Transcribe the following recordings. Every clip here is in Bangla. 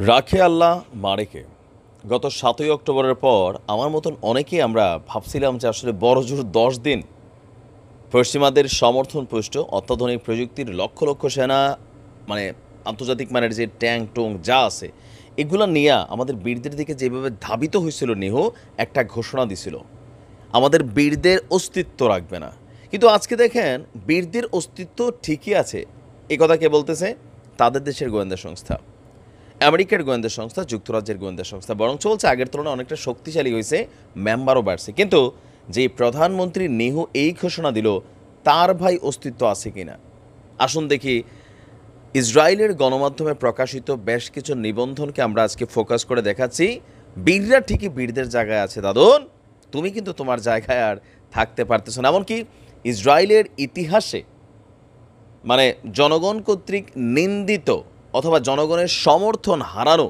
রাখে আল্লাহ মারেকে। গত ৭ই অক্টোবরের পর আমার মতন অনেকেই আমরা ভাবছিলাম যে আসলে বড়জোর ১০ দিন পশ্চিমাদের সমর্থনপুষ্ট অত্যাধুনিক প্রযুক্তির লক্ষ লক্ষ সেনা, মানে আন্তর্জাতিক মানের যে ট্যাঙ্ক টুং যা আছে, এগুলো নিয়ে আমাদের বীরদের দিকে যেভাবে ধাবিত হয়েছিল নেহু একটা ঘোষণা দিছিল আমাদের বীরদের অস্তিত্ব রাখবে না। কিন্তু আজকে দেখেন বীরদের অস্তিত্ব ঠিকই আছে। এ কথা কে বলতেছে? তাদের দেশের গোয়েন্দা সংস্থা, আমেরিকার গোয়েন্দা সংস্থা, যুক্তরাজ্যের গোয়েন্দা সংস্থা। বরং চলছে আগের তুলনায় অনেকটা শক্তিশালী হয়েছে, মেম্বারও বাড়ছে। কিন্তু যে প্রধানমন্ত্রী নেহু এই ঘোষণা দিল, তার ভাই অস্তিত্ব আছে কিনা আসুন দেখি। ইসরায়েলের গণমাধ্যমে প্রকাশিত বেশ কিছু নিবন্ধনকে আমরা আজকে ফোকাস করে দেখাচ্ছি। বীররা ঠিকই বীরদের জায়গায় আছে দাদন, তুমি কিন্তু তোমার জায়গায় আর থাকতে পারতেছ না। এমনকি ইসরায়েলের ইতিহাসে মানে জনগণ কর্তৃক নিন্দিত অথবা জনগণের সমর্থন হারানো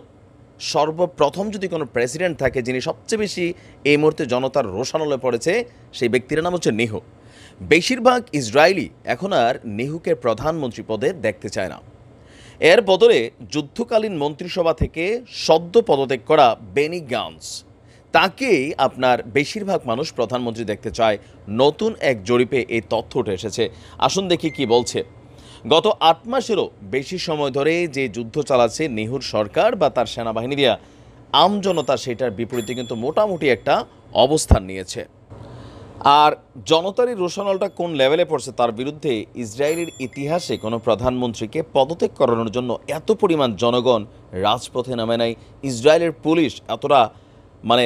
সর্বপ্রথম যদি কোনো প্রেসিডেন্ট থাকে যিনি সবচেয়ে বেশি এই মুহূর্তে জনতার রোষানলে পড়েছে, সেই ব্যক্তির নাম হচ্ছে নেহু। বেশিরভাগ ইসরায়েলি এখন আর নেহুকে প্রধানমন্ত্রী পদে দেখতে চায় না। এর বদলে যুদ্ধকালীন মন্ত্রিসভা থেকে সদ্য পদত্যাগ করা বেনি গান্স, তাকেই আপনার বেশিরভাগ মানুষ প্রধানমন্ত্রী দেখতে চায়। নতুন এক জরিপে এই তথ্য উঠে এসেছে। আসুন দেখি কি বলছে। গত ৮ মাসেরও বেশি সময় ধরে যে যুদ্ধ চালাচ্ছে নেহুর সরকার বা তার সেনাবাহিনী দিয়া, আমজনতা সেটার বিপরীতে কিন্তু মোটামুটি একটা অবস্থান নিয়েছে। আর জনতার এই রোষানলটা কোন লেভেলে পড়ছে তার বিরুদ্ধে, ইসরায়েলের ইতিহাসে কোনো প্রধানমন্ত্রীকে পদত্যাগ করানোর জন্য এত পরিমাণ জনগণ রাজপথে নামে নাই। ইসরায়েলের পুলিশ এতটা মানে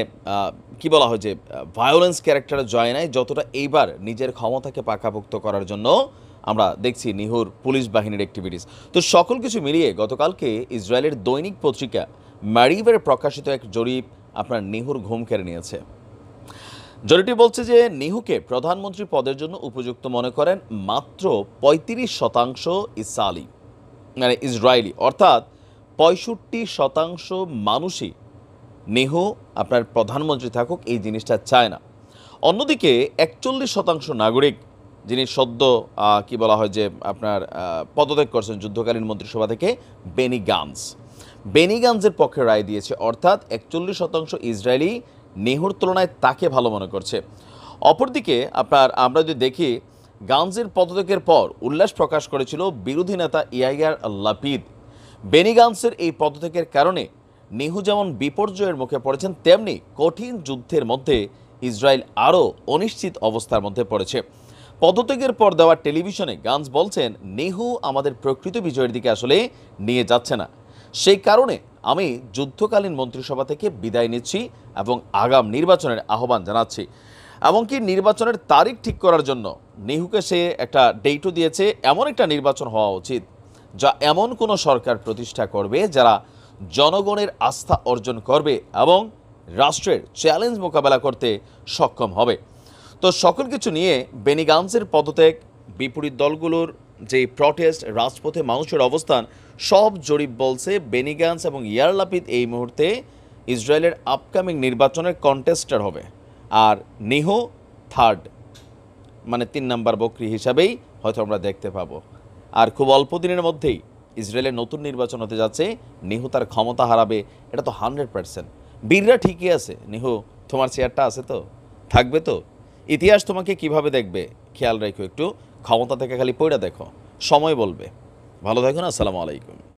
কি বলা হয় যে ভায়োলেন্স ক্যারেক্টারে জয় নাই, যতটা এইবার নিজের ক্ষমতাকে পাকাপোক্ত করার জন্য আমরা দেখছি নেহুর পুলিশ বাহিনীর অ্যাক্টিভিটিস। তো সকল কিছু মিলিয়ে গতকালকে ইসরায়েলের দৈনিক পত্রিকা ম্যারিভের প্রকাশিত এক জরিপ আপনার নেহুর ঘুম কেড়ে নিয়েছে। জরিপটি বলছে যে নেহুকে প্রধানমন্ত্রী পদের জন্য উপযুক্ত মনে করেন মাত্র ৩৫% ইসরায়েলি, মানে ইসরায়েলি, অর্থাৎ ৬৫% মানুষই নেহু আপনার প্রধানমন্ত্রী থাকুক এই জিনিসটা চায় না। অন্যদিকে ৪১% নাগরিক, যিনি সদ্য কি বলা হয় যে আপনার পদত্যাগ করছেন যুদ্ধকালীন মন্ত্রিসভা থেকে, বেনি গান্সের পক্ষে রায় দিয়েছে। অর্থাৎ ৪১% ইসরায়েলি নেহুর তুলনায় তাকে ভালো মনে করছে। অপরদিকে আপনার আমরা যদি দেখি, গান্সের পদত্যাগের পর উল্লাস প্রকাশ করেছিল বিরোধী নেতা ইয়াইয়ার লাপিদ। বেনি গান্সের এই পদত্যাগের কারণে নেহু যেমন বিপর্যয়ের মুখে পড়েছেন, তেমনি কঠিন যুদ্ধের মধ্যে ইসরায়েল আরও অনিশ্চিত অবস্থার মধ্যে পড়েছে। পদত্যাগের পর দেওয়া টেলিভিশনে গান্স বলছেন, নেহু আমাদের প্রকৃত বিজয়ের দিকে আসলে নিয়ে যাচ্ছে না। সেই কারণে আমি যুদ্ধকালীন মন্ত্রিসভা থেকে বিদায় নিচ্ছি এবং আগাম নির্বাচনের আহ্বান জানাচ্ছি। এমনকি নির্বাচনের তারিখ ঠিক করার জন্য নেহুকে সে একটা ডেটও দিয়েছে। এমন একটা নির্বাচন হওয়া উচিত যা এমন কোনো সরকার প্রতিষ্ঠা করবে যারা জনগণের আস্থা অর্জন করবে এবং রাষ্ট্রের চ্যালেঞ্জ মোকাবেলা করতে সক্ষম হবে। তো সকল কিছু নিয়ে বেনি গান্সের পদত্যাগ, বিপরীত দলগুলোর যে প্রটেস্ট, রাজপথে মানুষের অবস্থান, সব জরিপ বলছে বেনি গান্স এবং ইয়ার লাপিদ এই মুহূর্তে ইসরায়েলের আপকামিং নির্বাচনের কন্টেস্টার হবে। আর নেহু থার্ড, মানে ৩ নাম্বার বকরি হিসাবেই হয়তো আমরা দেখতে পাবো। আর খুব অল্প দিনের মধ্যেই ইসরায়েলের নতুন নির্বাচন হতে যাচ্ছে। নেহু তার ক্ষমতা হারাবে, এটা তো 100%। বীররা ঠিকই আছে, নেহু তোমার চেয়ারটা আছে তো, থাকবে তো। ইতিহাস তোমাকে কিভাবে দেখবে খেয়াল রেখো, একটু ক্ষমতা থেকে খালি পয়টা দেখো, সময় বলবে। ভালো থাকুন, আসসালামু আলাইকুম।